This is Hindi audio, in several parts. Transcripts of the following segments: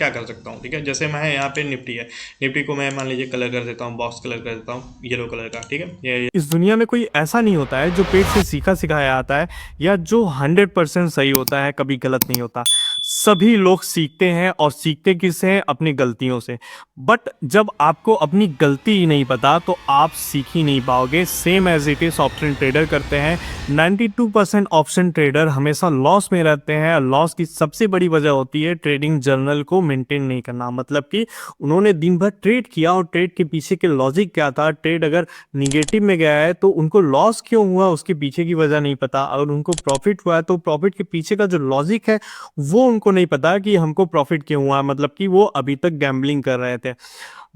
क्या कर सकता हूँ, ठीक है। जैसे मैं यहाँ पे निफ्टी है, निफ्टी को मैं मान लीजिए कलर कर देता हूँ, बॉक्स कलर कर देता हूँ येलो कलर का, ठीक है। ये इस दुनिया में कोई ऐसा नहीं होता है जो पेट से सीखा सिखाया आता है या जो 100% सही होता है, कभी गलत नहीं होता। सभी लोग सीखते हैं और सीखते किससे हैं? अपनी गलतियों से। बट जब आपको अपनी गलती ही नहीं पता तो आप सीख ही नहीं पाओगे। Same as it is option trader करते हैं। 92% ऑप्शन ट्रेडर हमेशा लॉस में रहते हैं। लॉस की सबसे बड़ी वजह होती है ट्रेडिंग जर्नल को मेंटेन नहीं करना। मतलब कि उन्होंने दिन भर ट्रेड किया और ट्रेड के पीछे के लॉजिक क्या था, ट्रेड अगर निगेटिव में गया है तो उनको लॉस क्यों हुआ उसके पीछे की वजह नहीं पता। अगर उनको प्रॉफिट हुआ है तो प्रॉफिट के पीछे का जो लॉजिक है वो उनको नहीं पता कि हमको प्रॉफिट क्यों हुआ। मतलब कि वो अभी तक गैम्बलिंग कर रहे थे।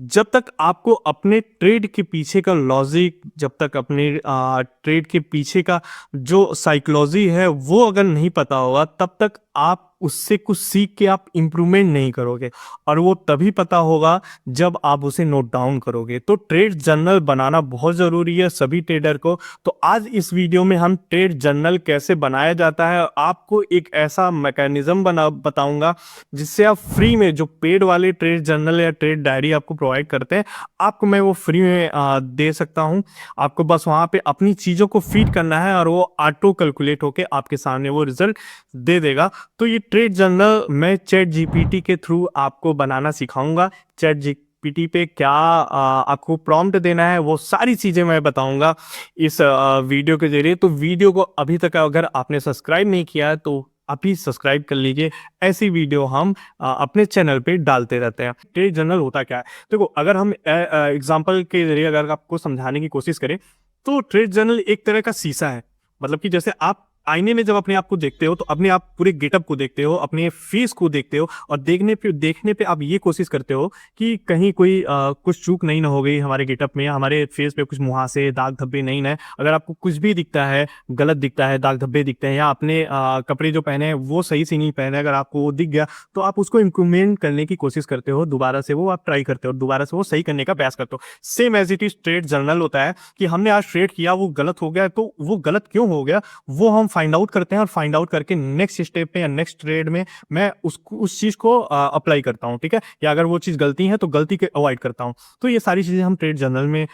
जब तक आपको अपने ट्रेड के पीछे का लॉजिक, जब तक अपने ट्रेड के पीछे का जो साइकोलॉजी है वो अगर नहीं पता होगा, तब तक आप उससे कुछ सीख के आप इम्प्रूवमेंट नहीं करोगे। और वो तभी पता होगा जब आप उसे नोट डाउन करोगे। तो ट्रेड जर्नल बनाना बहुत ज़रूरी है सभी ट्रेडर को। तो आज इस वीडियो में हम ट्रेड जर्नल कैसे बनाया जाता है, आपको एक ऐसा मैकेनिज्म बना बताऊंगा जिससे आप फ्री में, जो पेड वाले ट्रेड जर्नल या ट्रेड डायरी आपको प्रोवाइड करते हैं, आपको मैं वो फ्री में दे सकता हूं। आपको बस वहां पे अपनी चीज़ों को फीड करना है और वो ऑटो कैलकुलेट होके आपके सामने वो रिजल्ट दे देगा। तो ये ट्रेड जर्नल मैं चैट जीपीटी के थ्रू आपको बनाना सिखाऊंगा। चैट जीपीटी पे क्या आपको प्रॉम्प्ट देना है वो सारी चीज़ें मैं बताऊंगा इस वीडियो के जरिए। तो वीडियो को अभी तक अगर आपने सब्सक्राइब नहीं किया है तो अभी सब्सक्राइब कर लीजिए। ऐसी वीडियो हम अपने चैनल पे डालते रहते हैं। ट्रेड जर्नल होता क्या है? देखो, अगर हम एग्जांपल के जरिए अगर आपको समझाने की कोशिश करें तो ट्रेड जर्नल एक तरह का शीशा है। मतलब कि जैसे आप आईने में जब अपने आप को देखते हो तो अपने आप पूरे गेटअप को देखते हो, अपने फेस को देखते हो और देखने पे आप ये कोशिश करते हो कि कहीं कोई कुछ चूक नहीं ना हो गई हमारे गेटअप में, हमारे फेस पे कुछ मुहासे दाग धब्बे नहीं ना है। अगर आपको कुछ भी दिखता है, गलत दिखता है, दाग धब्बे दिखते हैं या आपने कपड़े जो पहने हैं वो सही से नहीं पहने, अगर आपको वो दिख गया तो आप उसको इम्प्रूवमेंट करने की कोशिश करते हो, दोबारा से वो आप ट्राई करते हो, दोबारा से वो सही करने का प्रयास करते हो। Same as it is trade journal होता है कि हमने आज ट्रेड किया, वो गलत हो गया, तो वो गलत क्यों हो गया वो हम फाइंड आउट करते हैं और फाइंड आउट करके नेक्स्ट स्टेप पे या नेक्स्ट ट्रेड में मैं उस चीज को अप्लाई करता हूँ, ठीक है। या अगर वो चीज गलती है तो गलती के अवॉइड करता हूँ। तो ये सारी चीजें हम ट्रेड जर्नल में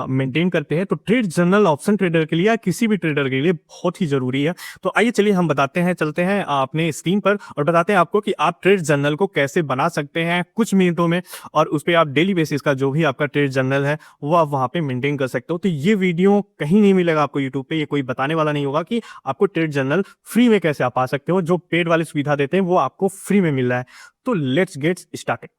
मेंटेन करते हैं। तो ट्रेड जर्नल ऑप्शन ट्रेडर के लिए या किसी भी ट्रेडर के लिए बहुत ही जरूरी है। तो आइए चलिए हम बताते हैं, चलते हैं अपने स्क्रीन पर और बताते हैं आपको कि आप ट्रेड जर्नल को कैसे बना सकते हैं कुछ मिनटों में। और उस पर आप डेली बेसिस का जो भी आपका ट्रेड जर्नल है वो आप वहां पे मेंटेन कर सकते हो। तो ये वीडियो कहीं नहीं मिलेगा आपको यूट्यूब पे, ये कोई बताने वाला नहीं होगा कि आपको ट्रेड जर्नल फ्री में कैसे आप पा सकते हो। जो पेड वाली सुविधा देते हैं वो आपको फ्री में मिल रहा है। तो लेट्स गेट स्टार्टेड।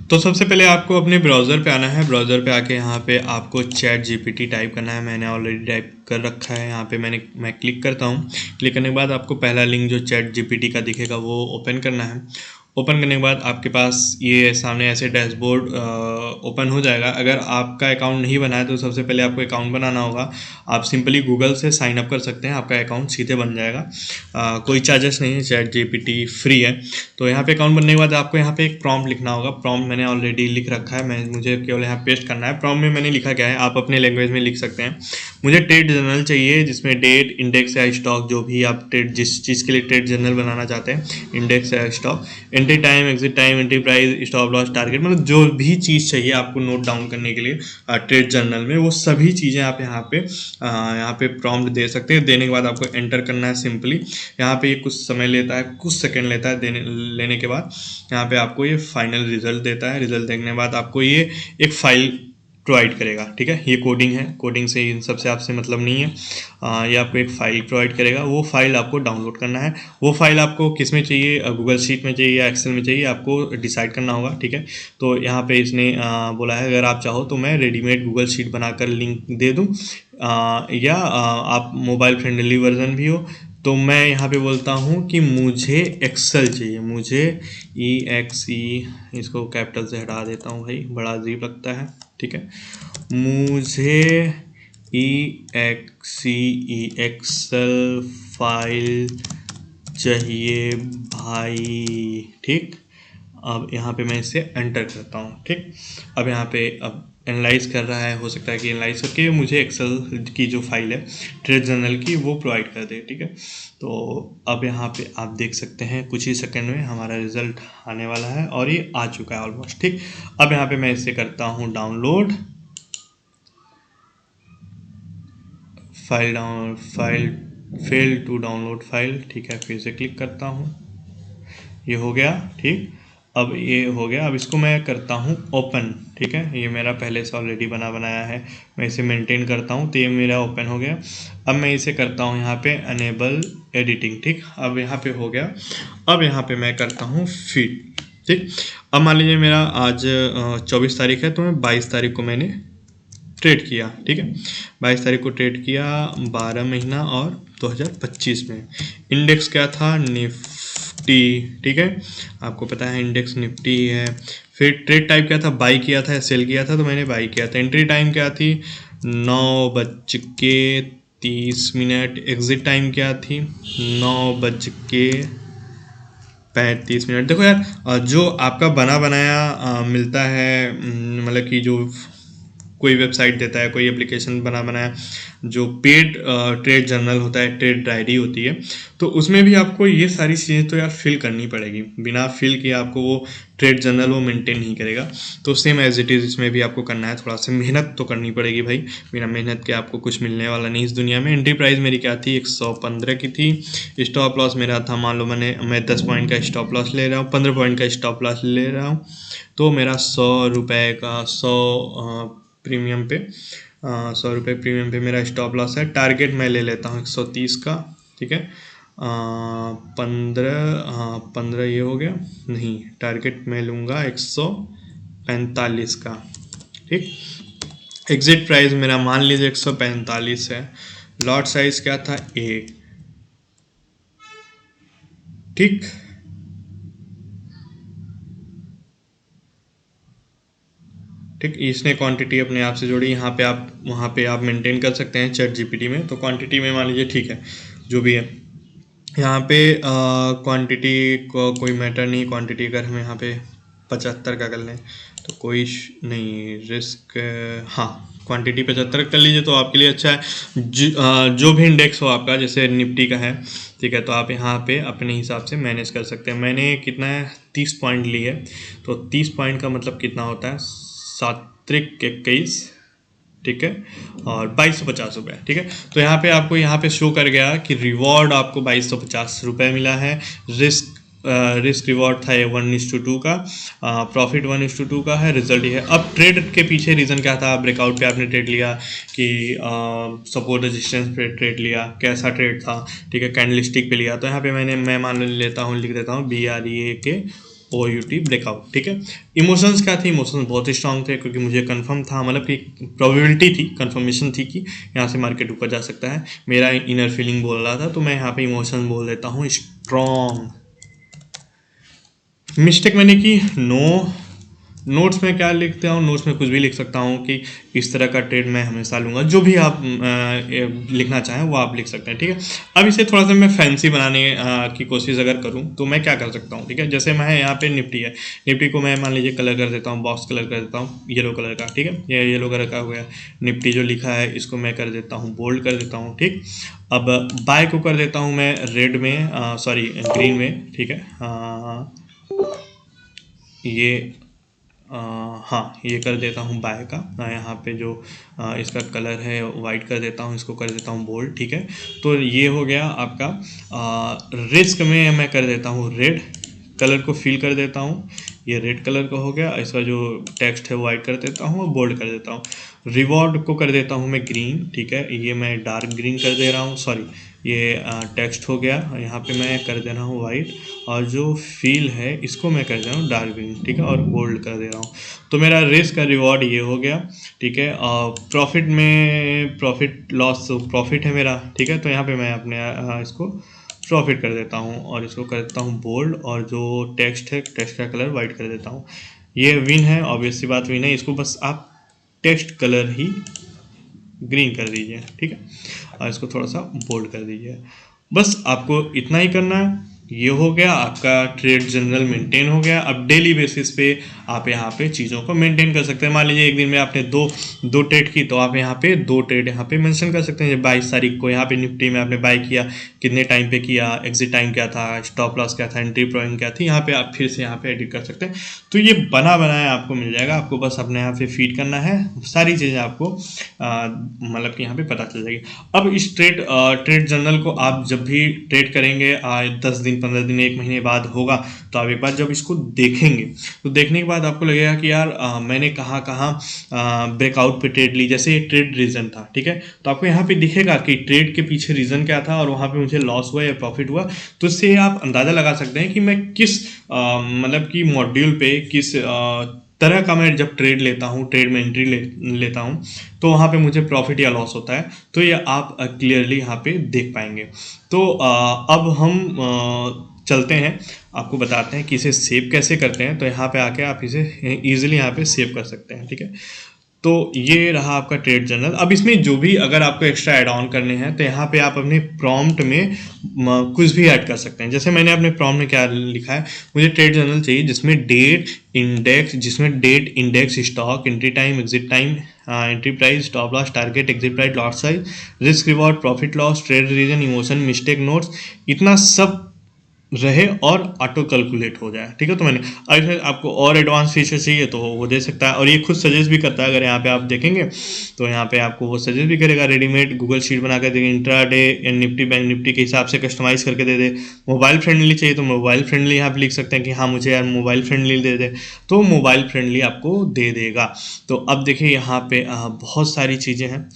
तो सबसे पहले आपको अपने ब्राउज़र पे आना है। ब्राउज़र पे आके यहाँ पे आपको चैट जीपीटी टाइप करना है। मैंने ऑलरेडी टाइप कर रखा है। यहाँ पे मैं क्लिक करता हूँ। क्लिक करने के बाद आपको पहला लिंक जो चैट जीपीटी का दिखेगा वो ओपन करना है। ओपन करने के बाद आपके पास ये सामने ऐसे डैशबोर्ड ओपन हो जाएगा। अगर आपका अकाउंट नहीं बना है तो सबसे पहले आपको अकाउंट बनाना होगा। आप सिंपली गूगल से साइन अप कर सकते हैं, आपका अकाउंट सीधे बन जाएगा। कोई चार्जेस नहीं है, चैट जीपीटी फ्री है। तो यहाँ पे अकाउंट बनने के बाद आपको यहाँ पे एक प्रॉम्प्ट लिखना होगा। प्रॉम्प्ट मैंने ऑलरेडी लिख रखा है, मुझे केवल यहाँ पेस्ट करना है। प्रॉम्प्ट में मैंने लिखा क्या है आप अपने लैंग्वेज में लिख सकते हैं। मुझे ट्रेड जर्नल चाहिए जिसमें डेट, इंडेक्स या स्टॉक, जो भी आप ट्रेड जिस चीज़ के लिए ट्रेड जर्नल बनाना चाहते हैं, इंडेक्स या stock, entry time, exit time, entry price, stop loss, target, मतलब जो भी चीज़ चाहिए आपको नोट डाउन करने के लिए ट्रेड जर्नल में, वो सभी चीज़ें आप यहाँ पे प्रॉम्प्ट दे सकते हैं। देने के बाद आपको एंटर करना है सिंपली। यहाँ पे ये कुछ समय लेता है, कुछ सेकंड लेता है लेने के बाद यहाँ पे आपको ये फाइनल रिजल्ट देता है। रिजल्ट देखने के बाद आपको ये एक फाइल प्रोवाइड करेगा, ठीक है। ये कोडिंग है, कोडिंग से इन सबसे आपसे मतलब नहीं है। ये आपको एक फ़ाइल प्रोवाइड करेगा, वो फाइल आपको डाउनलोड करना है। वो फाइल आपको किस में चाहिए, गूगल शीट में चाहिए या एक्सेल में चाहिए, आपको डिसाइड करना होगा, ठीक है। तो यहाँ पे इसने बोला है अगर आप चाहो तो मैं रेडीमेड गूगल शीट बनाकर लिंक दे दूँ, या आप मोबाइल फ्रेंडली वर्जन भी हो। तो मैं यहाँ पे बोलता हूँ कि मुझे एक्सेल चाहिए। मुझे इसको कैपिटल से हटा देता हूँ भाई, बड़ा अजीब लगता है, ठीक है। मुझे एक्सेल फाइल चाहिए भाई, ठीक। अब यहाँ पे मैं इसे एंटर करता हूँ, ठीक। अब यहाँ पे अब एनालाइज कर रहा है, हो सकता है कि एनालाइज करके मुझे एक्सेल की जो फाइल है ट्रेड जर्नल की वो प्रोवाइड कर दे। ठीक है, तो अब यहाँ पे आप देख सकते हैं कुछ ही सेकंड में हमारा रिजल्ट आने वाला है और ये आ चुका है ऑलमोस्ट। ठीक, अब यहाँ पे मैं इसे करता हूँ download, file fail to download file. ठीक है, फिर से क्लिक करता हूँ, ये हो गया। ठीक, अब ये हो गया, अब इसको मैं करता हूँ ओपन। ठीक है, ये मेरा पहले से ऑलरेडी बनाया है, मैं इसे मेंटेन करता हूँ तो ये मेरा ओपन हो गया। अब मैं इसे करता हूँ यहाँ पे अनेबल एडिटिंग। ठीक, अब यहाँ पे हो गया। अब यहाँ पे मैं करता हूँ फीड। ठीक, अब मान लीजिए मेरा आज 24 तारीख है, तो मैं 22 तारीख को मैंने ट्रेड किया। ठीक है, 22 तारीख को ट्रेड किया, 12 महीना और 2025 में। इंडेक्स क्या था? निफ्टी। ठीक है, आपको पता है इंडेक्स निफ्टी है। फिर ट्रेड टाइप क्या था? बाई किया था या सेल किया था, तो मैंने बाई किया था। एंट्री टाइम क्या थी? 9:30। एग्जिट टाइम क्या थी? 9:35। देखो यार, जो आपका बना बनाया मिलता है, मतलब कि जो कोई वेबसाइट देता है, कोई एप्लीकेशन बना बनाया, जो पेड ट्रेड जर्नल होता है, ट्रेड डायरी होती है, तो उसमें भी आपको ये सारी चीज़ें तो यार फिल करनी पड़ेगी। बिना फिल किए आपको वो ट्रेड जर्नल वो मेंटेन नहीं करेगा। तो सेम एज इट इज़ इसमें भी आपको करना है, थोड़ा सा मेहनत तो करनी पड़ेगी भाई। बिना मेहनत के आपको कुछ मिलने वाला नहीं इस दुनिया में। एंट्री प्राइस मेरी क्या थी? 115 की थी। स्टॉप लॉस मेरा था, मान लो मैं 10 पॉइंट का स्टॉप लॉस ले रहा हूँ, 15 पॉइंट का स्टॉप लॉस ले रहा हूँ, तो मेरा 100 रुपये का 100 रुपये प्रीमियम पे मेरा स्टॉप लॉस है। टारगेट मैं ले लेता हूँ 130 का। ठीक है, 15 ये हो गया। नहीं, टारगेट मैं लूँगा 145 का। ठीक, एग्जिट प्राइस मेरा मान लीजिए 145 है। लॉट साइज क्या था? ए। ठीक, ठीक, इसने क्वांटिटी अपने आप से जोड़ी। यहाँ पे आप वहाँ पे आप मेंटेन कर सकते हैं चैट जीपीटी में। तो क्वांटिटी में मान लीजिए, ठीक है, जो भी है यहाँ पे क्वांटिटी को कोई मैटर नहीं। क्वांटिटी अगर हम यहाँ पे 75 का कर लें तो कोई नहीं रिस्क। हाँ, क्वांटिटी 75 कर लीजिए तो आपके लिए अच्छा है। जो भी इंडेक्स हो आपका, जैसे निफ्टी का है, ठीक है, तो आप यहाँ पे अपने हिसाब से मैनेज कर सकते हैं। मैंने कितना है? 30 पॉइंट ली है, तो 30 पॉइंट का मतलब कितना होता है? 7×21। ठीक है, और 2250 रुपये। ठीक है, तो यहाँ पे आपको यहाँ पे शो कर गया कि रिवॉर्ड आपको 2250 रुपये मिला है। रिस्क रिवॉर्ड था ये 1:2 का, प्रॉफिट 1:2 का है। रिजल्ट ये है। अब ट्रेड के पीछे रीज़न क्या था? ब्रेकआउट पे आपने ट्रेड लिया कि सपोर्ट रेजिस्टेंस पे ट्रेड लिया, कैसा ट्रेड था? ठीक है, कैंडलस्टिक पे लिया। तो यहाँ पे मैं मान लेता हूँ, लिख देता हूँ BREAKOUT ब्रेकआउट। ठीक है, इमोशंस क्या थे? इमोशंस बहुत ही स्ट्रांग थे, क्योंकि मुझे कंफर्म था, मतलब कि प्रोबेबिलिटी थी, कंफर्मेशन थी कि यहाँ से मार्केट ऊपर जा सकता है। मेरा इनर फीलिंग बोल रहा था, तो मैं यहाँ पे इमोशन बोल देता हूँ स्ट्रॉन्ग। मिस्टेक मैंने की, नोट्स में क्या लिखता हूँ? नोट्स में कुछ भी लिख सकता हूँ कि इस तरह का ट्रेड मैं हमेशा लूँगा। जो भी आप लिखना चाहें वो आप लिख सकते हैं। ठीक है, अब इसे थोड़ा सा मैं फैंसी बनाने की कोशिश अगर करूँ तो मैं क्या कर सकता हूँ? ठीक है, जैसे मैं यहाँ पे निफ्टी है, निफ्टी को मैं मान लीजिए कलर कर देता हूँ, बॉक्स कलर कर देता हूँ येलो कलर का। ठीक है, ये येलो कलर का हो गया। निफ्टी जो लिखा है इसको मैं कर देता हूँ बोल्ड कर देता हूँ। ठीक, अब बाय को कर देता हूँ मैं रेड में, सॉरी ग्रीन में। ठीक है, ये हाँ, ये कर देता हूँ बाय का। यहाँ पे जो इसका कलर है वाइट कर देता हूँ, इसको कर देता हूँ बोल्ड। ठीक है, तो ये हो गया आपका। रिस्क में मैं कर देता हूँ रेड कलर को फिल कर देता हूँ, ये रेड कलर का हो गया। इसका जो टेक्स्ट है वो वाइट कर देता हूँ और बोल्ड कर देता हूँ। रिवॉर्ड को कर देता हूँ मैं ग्रीन। ठीक है, ये मैं डार्क ग्रीन कर दे रहा हूँ, सॉरी ये टेक्स्ट हो गया, यहाँ पे मैं कर दे रहा हूँ वाइट, और जो फील है इसको मैं कर दे रहा हूँ डार्क ग्रीन। ठीक है, और बोल्ड कर दे रहा हूँ। तो मेरा रिस्क का रिवॉर्ड ये हो गया। ठीक है, और प्रॉफिट में प्रॉफिट लॉस प्रॉफिट है मेरा। ठीक है, तो यहाँ पे मैं अपने इसको प्रॉफिट कर देता हूँ और इसको कर देता हूँ बोल्ड, और जो टेक्स्ट है टेक्स्ट का कलर वाइट कर देता हूँ। ये विन है, ऑब्वियस सी बात विन है। इसको बस आप टेक्स्ट कलर ही ग्रीन कर दीजिए। ठीक है, और इसको थोड़ा सा बोल्ड कर दीजिए। बस आपको इतना ही करना है। ये हो गया आपका ट्रेड जनरल मेंटेन हो गया। अब डेली बेसिस पे आप यहाँ पे चीज़ों को मेंटेन कर सकते हैं। मान लीजिए एक दिन में आपने दो ट्रेड की, तो आप यहाँ पे 2 ट्रेड यहाँ पे मेंशन कर सकते हैं। जब 22 तारीख को यहाँ पे निफ्टी में आपने बाय किया, कितने टाइम पे किया, एग्जिट टाइम क्या था, स्टॉप लॉस क्या था, एंट्री पॉइंट क्या थी, यहाँ पे आप फिर से यहाँ पे एडिट कर सकते हैं। तो ये बना बनाया आपको मिल जाएगा। आपको बस अपने यहाँ पे फीड करना है, सारी चीज़ें आपको मतलब कि यहाँ पे पता चल जाएगी। अब इस ट्रेड जर्नल को आप जब भी ट्रेड करेंगे 10 दिन 15 दिन 1 महीने बाद होगा, तो आप एक बार जब इसको देखेंगे तो देखने के बाद आपको लगेगा कि यार मैंने कहाँ कहाँ ब्रेकआउट पे ट्रेड ली। जैसे ये ट्रेड रीजन था, ठीक है, तो आपको यहाँ पे दिखेगा कि ट्रेड के पीछे रीजन क्या था और वहाँ पे मुझे लॉस हुआ या प्रॉफिट हुआ। तो इससे आप अंदाज़ा लगा सकते हैं कि मैं किस मतलब कि मॉड्यूल पे किस तरह का मैं जब ट्रेड लेता हूँ, ट्रेड में एंट्री लेता हूँ, तो वहाँ पे मुझे प्रॉफिट या लॉस होता है। तो ये आप क्लियरली यहाँ पे देख पाएंगे। तो अब हम चलते हैं, आपको बताते हैं कि इसे सेव कैसे करते हैं। तो यहाँ पे आके आप इसे ईजिली यहाँ पे सेव कर सकते हैं, ठीक है। तो ये रहा आपका ट्रेड जर्नल। अब इसमें जो भी अगर आपको एक्स्ट्रा ऐड ऑन करने हैं, तो यहाँ पे आप अपने प्रॉम्प्ट में कुछ भी ऐड कर सकते हैं। जैसे मैंने अपने प्रॉम्प्ट में क्या लिखा है, मुझे ट्रेड जर्नल चाहिए जिसमें date index stock entry time exit time entry price stop loss target exit price lot size risk reward profit loss trade reason emotion mistake notes, इतना सब रहे और ऑटो कैलकुलेट हो जाए, ठीक है। तो मैंने अगर आपको और एडवांस फीचर चाहिए तो वो दे सकता है, और ये खुद सजेस्ट भी करता है। अगर यहाँ पे आप देखेंगे तो यहाँ पे आपको वो सजेस्ट भी करेगा, रेडीमेड गूगल शीट बना कर देगा, इंट्राडे निफ्टी बैंक निफ्टी के हिसाब से कस्टमाइज करके दे दे। मोबाइल फ्रेंडली चाहिए तो मोबाइल फ्रेंडली यहाँ पे लिख सकते हैं कि हाँ मुझे यार मोबाइल फ्रेंडली दे दे, तो मोबाइल फ्रेंडली आपको दे देगा। तो अब देखिए यहाँ पे बहुत सारी चीज़ें हैं,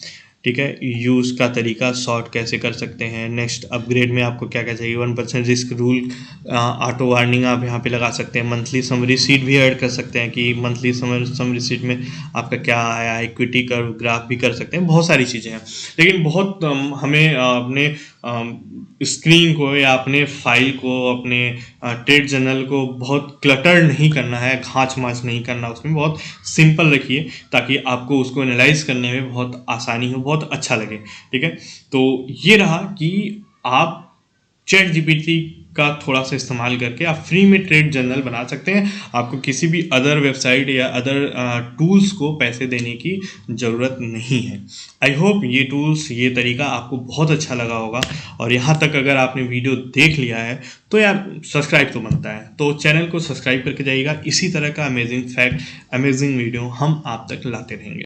ठीक है। यूज़ का तरीका, शॉर्ट कैसे कर सकते हैं, नेक्स्ट अपग्रेड में आपको क्या क्या चाहिए, 1% रिस्क रूल, ऑटो वार्निंग आप यहाँ पे लगा सकते हैं, मंथली समरी शीट भी ऐड कर सकते हैं कि मंथली समरी शीट में आपका क्या आया, इक्विटी कर्व ग्राफ भी कर सकते हैं। बहुत सारी चीज़ें हैं, लेकिन बहुत हमें अपने स्क्रीन को या अपने फाइल को, अपने ट्रेड जर्नल को बहुत क्लटर नहीं करना है, घाँच माच नहीं करना, उसमें बहुत सिंपल रखिए ताकि आपको उसको एनालाइज करने में बहुत आसानी हो, बहुत अच्छा लगे, ठीक है। तो ये रहा कि आप चैट जीपीटी का थोड़ा सा इस्तेमाल करके आप फ्री में ट्रेड जर्नल बना सकते हैं। आपको किसी भी अदर वेबसाइट या अदर टूल्स को पैसे देने की ज़रूरत नहीं है। आई होप ये टूल्स, ये तरीका आपको बहुत अच्छा लगा होगा, और यहाँ तक अगर आपने वीडियो देख लिया है तो यार सब्सक्राइब तो बनता है, तो चैनल को सब्सक्राइब करके जाइएगा। इसी तरह का अमेजिंग फैक्ट, अमेजिंग वीडियो हम आप तक लाते रहेंगे।